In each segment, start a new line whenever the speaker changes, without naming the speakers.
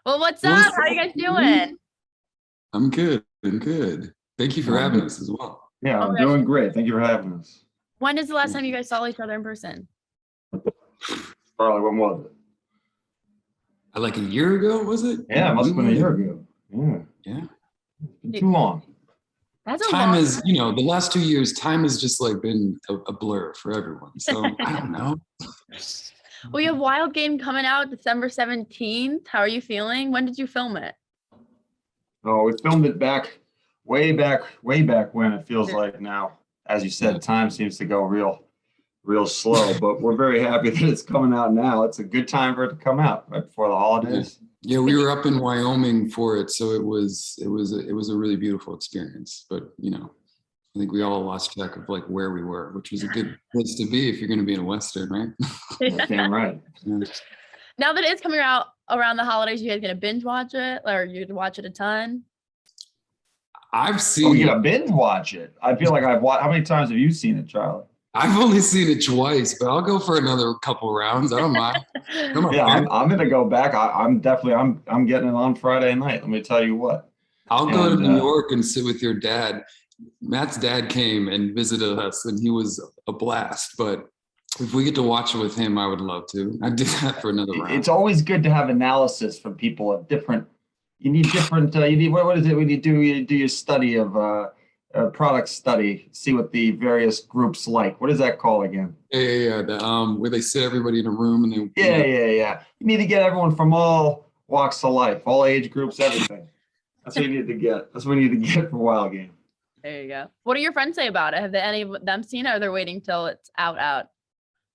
Well, what's up? How you guys doing?
I'm good. I'm good. Thank you for having us as well.
Yeah,
Oh
I'm
my gosh.
doing great. Thank you for having us.
When is the last time you guys saw each other in person?
Charlie, when was it?
Like a year ago, was it?
Yeah, it must have been a year ago. Yeah,
Yeah.
it's been too long.
That's a
Time
long
is, the last 2 years, time has just like been a blur for everyone. So I don't know.
We have Wild Game coming out December 17th. How are you feeling? When did you film it?
Oh, we filmed it way back when it feels like now. As you said, time seems to go real slow, but we're very happy that it's coming out now. It's a good time for it to come out right before the holidays.
Yeah, we were up in Wyoming for it, so it was a really beautiful experience. But I think we all lost track of like where we were, which was a good place to be if you're going to be in a Western, right?
Damn right.
Yeah.
Now that it's coming out around the holidays, you guys gonna binge watch it or you watch it a ton?
I've
Oh,
seen
you
it.
gotta binge watch it. I feel like I've watched. How many times have you seen it, Charlie?
I've only seen it twice, but I'll go for another couple rounds. I don't mind. Come on,
Yeah,
man.
I'm gonna go back. I'm getting it on Friday night. Let me tell you what.
I'll go to
And,
New York and sit with your dad. Matt's dad came and visited us, and he was a blast. But if we get to watch it with him, I would love to. I'd do that for another round.
It's always good to have analysis from people of different. You need different. You need what is it? When you do your study of product study, see what the various groups like. What is that called again?
Yeah. Where they sit everybody in a room and they.
Yeah. You need to get everyone from all walks of life, all age groups, everything. That's what you need to get. That's what you need to get for Wild Game.
There you go. What do your friends say about it? Have any of them seen it or they're waiting till it's out?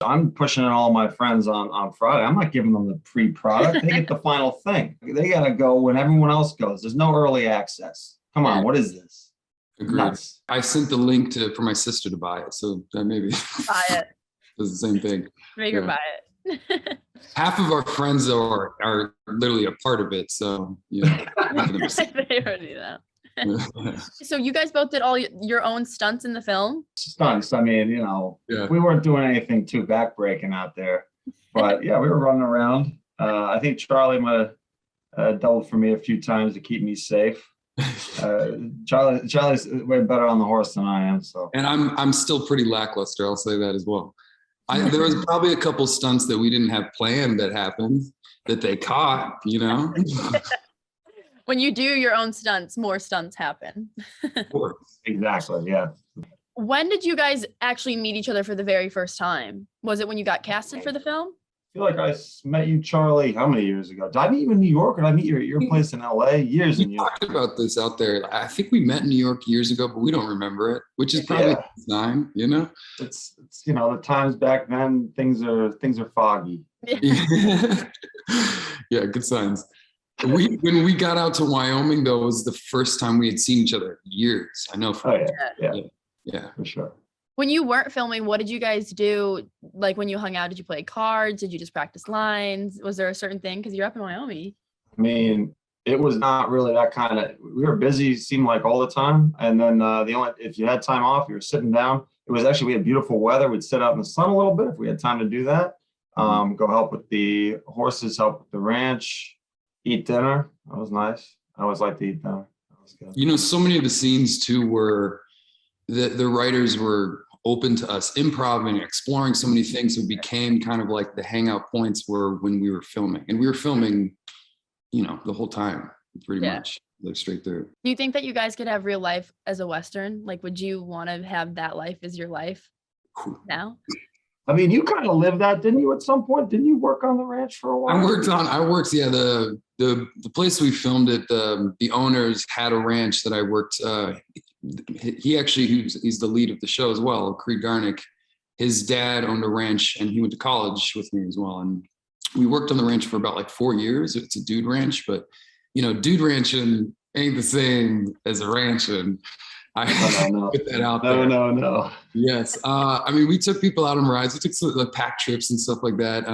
I'm pushing all my friends on Friday. I'm not giving them the pre-product. They get the final thing. They gotta go when everyone else goes. There's no early access. Come on, what is this?
Agreed.
Nuts.
I sent the link for my sister to buy it, so that maybe
Buy it.
does the same thing.
Make her buy it.
Half of our friends are literally a part of it, so
They already know. So you guys both did all your own stunts in the film?
Stunts. I mean, we weren't doing anything too backbreaking out there, but yeah, we were running around. I think Charlie might have doubled for me a few times to keep me safe. Charlie's way better on the horse than I am. So,
and I'm still pretty lackluster. I'll say that as well. There was probably a couple stunts that we didn't have planned that happened that they caught.
When you do your own stunts, more stunts happen.
Exactly. Yeah.
When did you guys actually meet each other for the very first time? Was it when you got casted for the film?
I feel like I met you, Charlie, how many years ago? Did I meet you in New York or did I meet you at your place in LA? Years and
We
years.
talked about this out there. I think we met in New York years ago, but we don't remember it, which is probably a sign,
It's the times back then, things are foggy.
Yeah, good signs. When we got out to Wyoming, though, it was the first time we had seen each other in years. I know.
Yeah, for sure.
When you weren't filming, what did you guys do? Like when you hung out, did you play cards? Did you just practice lines? Was there a certain thing? Because you're up in Wyoming.
I mean, it was not really that kind of. We were busy, seemed like all the time, and then if you had time off, you were sitting down. It was actually we had beautiful weather. We'd sit out in the sun a little bit if we had time to do that. Go help with the horses, help with the ranch. Eat dinner. That was nice. I always like to eat dinner. That was good.
So many of the scenes too were the writers were open to us improv and exploring so many things. It became kind of like the hangout points were when we were filming, and we were filming, the whole time pretty much, like straight through.
Do you think that you guys could have real life as a Western? Like, would you want to have that life as your life now?
I mean, you kind of lived that, didn't you? At some point, didn't you work on the ranch for a while?
I worked. Yeah, the place we filmed it. The owners had a ranch that I worked. He's the lead of the show as well. Creed Garnick, his dad owned a ranch, and he went to college with me as well. And we worked on the ranch for about like 4 years. It's a dude ranch, but dude ranching ain't the same as a ranching. I put that out there.
No.
Yes. I mean, we took people out on rides. We took some like pack trips and stuff like that.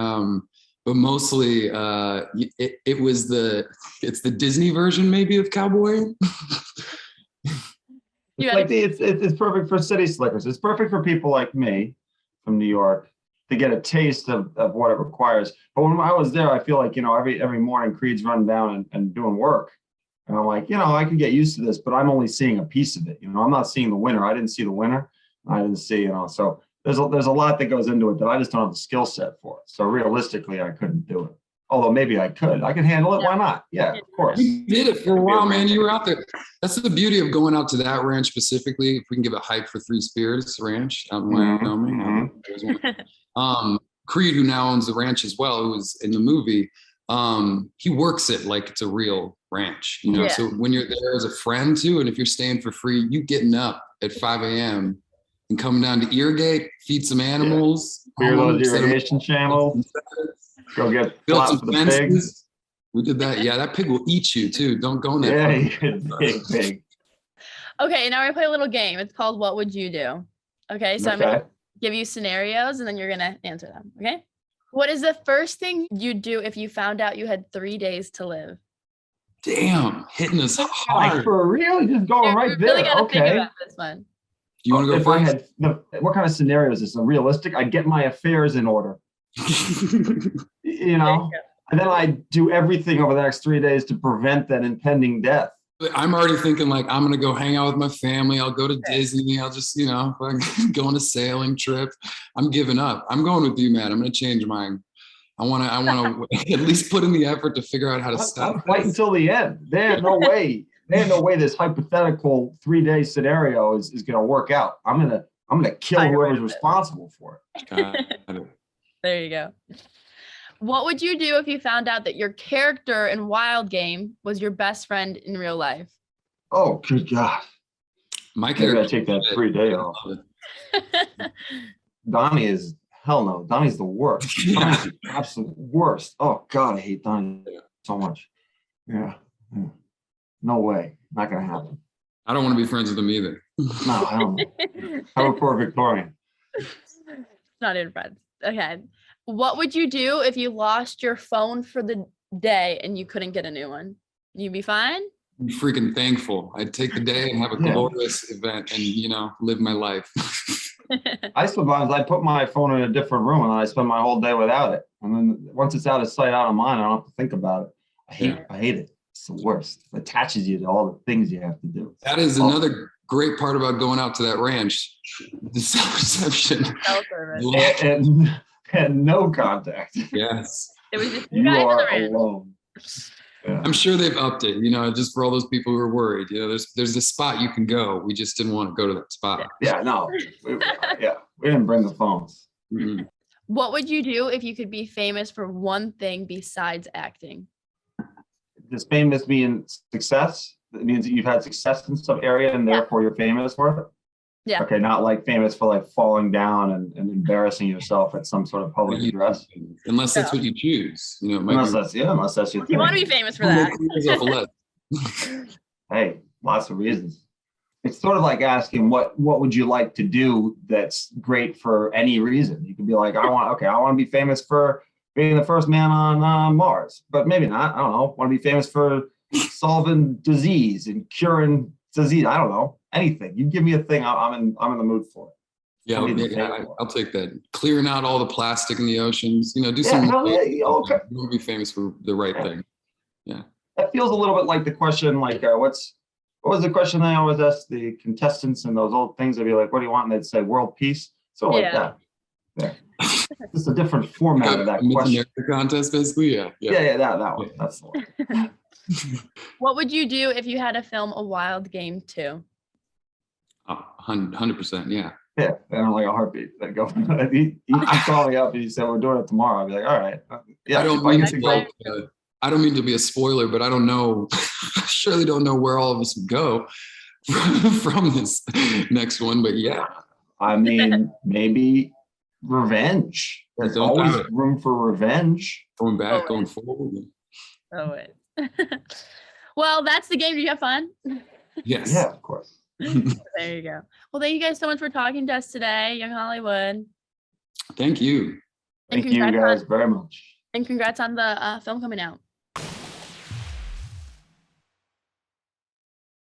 But mostly it's the Disney version maybe of cowboy.
It's perfect for city slickers. It's perfect for people like me from New York to get a taste of what it requires. But when I was there, I feel like, every morning Creed's running down and doing work. And I'm like, I can get used to this, but I'm only seeing a piece of it. I'm not seeing the winner. I didn't see the winner. I didn't see, so there's a lot that goes into it that I just don't have the skill set for it. So realistically, I couldn't do it. Although maybe I could handle it. Why not? Yeah, of course.
You did it for a while, man. You were out there. That's the beauty of going out to that ranch specifically. If we can give a hype for Three Spears Ranch out in Wyoming. Creed, who now owns the ranch as well, who was in the movie, he works it like it's a real ranch, So when you're there as a friend too, and if you're staying for free, you getting up at 5 a.m. and coming down to irrigate, feed some animals,
clear those irrigation channels, go get
built
some
for the pigs.
fences.
We did that. Yeah, that pig will eat you too. Don't go in there.
Yeah, big.
Okay, now we're gonna play a little game. It's called What Would You Do? Okay, so I'm gonna give you scenarios and then you're gonna answer them. Okay. What is the first thing you'd do if you found out you had 3 days to live?
Damn, hitting us hard.
Like for real? You're just going right there.
Really gotta think about this one.
You want to go
if
first?
What kind of scenario is this? A realistic? I'd get my affairs in order. And then I do everything over the next 3 days to prevent that impending death.
I'm already thinking like I'm gonna go hang out with my family. I'll go to Disney. I'll just go on a sailing trip. I'm giving up. I'm going with you, man. I'm gonna change mine. I want to at least put in the effort to figure out how to stop.
I'm fighting until the end. There's no way. This hypothetical 3-day scenario is going to work out. I'm gonna kill whoever's responsible for it.
There you go. What would you do if you found out that your character in Wild Game was your best friend in real life?
Oh, good God.
My character.
I take that 3-day off. Donnie is hell no. Donnie's the worst. Donnie's the absolute worst. Oh God, I hate Donnie so much. Yeah. No way. Not gonna happen.
I don't want to be friends with him either.
No, I don't. Have a poor Victorian.
Not even friends. Okay. What would you do if you lost your phone for the day and you couldn't get a new one? You'd be fine?
I'm freaking thankful. I'd take the day and have a glorious event and, live my life.
Sometimes I put my phone in a different room and I spend my whole day without it. And then once it's out of sight, out of mind, I don't have to think about it. I hate it. It's the worst. It attaches you to all the things you have to do.
That is another great part about going out to that ranch. The self-reception.
And no contact.
Yes.
It was just
you are alone.
Yeah. I'm sure they've upped it, just for all those people who are worried. There's a spot you can go. We just didn't want to go to that spot.
Yeah, no. We didn't bring the phones.
Mm-hmm.
What would you do if you could be famous for one thing besides acting?
Does famous mean success? It means that you've had success in some area and therefore you're famous for it?
Yeah.
Okay, not like famous for like falling down and embarrassing yourself at some sort of public address.
Unless that's what you choose.
Unless that's your thing.
You want to be famous for that.
Hey, lots of reasons. It's sort of like asking what would you like to do that's great for any reason. You could be like, I want to be famous for being the first man on Mars, but maybe not. I don't know. Want to be famous for solving disease and curing disease. I don't know. Anything. You give me a thing, I'm in the mood for it.
Yeah, I'll take that. Clearing out all the plastic in the oceans. Do something.
Okay.
You want to be famous for the right thing. Yeah.
That feels a little bit like the question, like what was the question they always ask the contestants in those old things? They'd be like, "What do you want?" And they'd say, "World peace." So like that. Yeah. Just a different format of that question.
Contest, basically. Yeah.
That one. That's the one.
What would you do if you had to film a Wild Game 2?
100%. Yeah.
Yeah, I don't like a heartbeat. That go. He called me up and he said, "We're doing it tomorrow." I'd be like, "All right." Yeah.
I don't mean to be a spoiler, but I don't know. I surely don't know where all of us would go from this next one. But yeah.
I mean, maybe revenge. There's always room for revenge.
Going back, going forward.
Oh wait. Well, that's the game. Did you have fun?
Yes.
Yeah, of course.
There you go. Well, thank you guys so much for talking to us today, Young Hollywood.
Thank you.
Thank you guys very much.
And congrats on the film coming out.